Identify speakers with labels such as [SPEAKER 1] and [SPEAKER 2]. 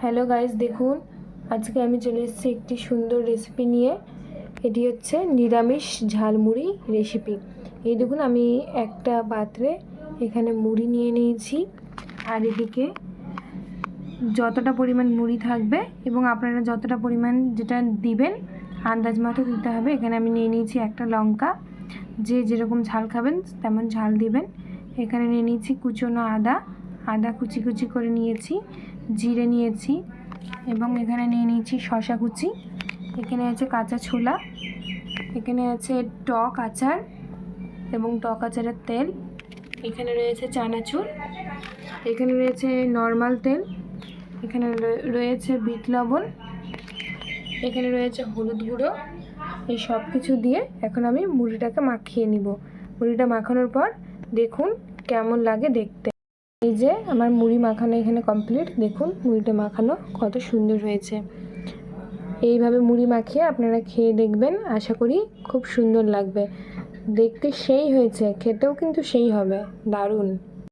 [SPEAKER 1] Hello guys, দেখুন আজকে আমি চলে এসেছি একটি সুন্দর রেসিপি নিয়ে। এটি হচ্ছে নিরামিষ ঝালমুড়ি রেসিপি। এই দেখুন আমি একটা পাত্রে এখানে মুড়ি নিয়ে নিয়েছি, আর এদিকে যতটা পরিমাণ মুড়ি থাকবে এবং আপনারা যতটা পরিমাণ যেটা দিবেন আন্দাজ মতো দিতে হবে। এখানে আমি নিয়ে নিয়েছি একটা লঙ্কা, যে যেরকম ঝাল খাবেন তেমন ঝাল দিবেন। এখানে নিয়ে নিয়েছি কুচনো আদা কুচি কুচি করে নিয়েছি, জিরে নিয়েছি এবং এখানে নিয়ে নিয়েছি শসা কুচি। এখানে আছে কাঁচা ছোলা, এখানে আছে টক আচার এবং টক আচারের তেল, এখানে রয়েছে চানাচুর, এখানে রয়েছে নর্মাল তেল, এখানে রয়েছে বিট লবণ, এখানে রয়েছে হলুদ গুঁড়ো। এই সব কিছু দিয়ে এখন আমি মুড়িটাকে মাখিয়ে নিব। মুড়িটা মাখানোর পর দেখুন কেমন লাগে দেখতে। এই যে আমার মুড়ি মাখানো এখানে কমপ্লিট। দেখুন মুড়িটা মাখানো কত সুন্দর হয়েছে। এইভাবে মুড়ি মাখিয়ে আপনারা খেয়ে দেখবেন, আশা করি খুব সুন্দর লাগবে। দেখতে সেই হয়েছে, খেতেও কিন্তু সেই হবে, দারুণ।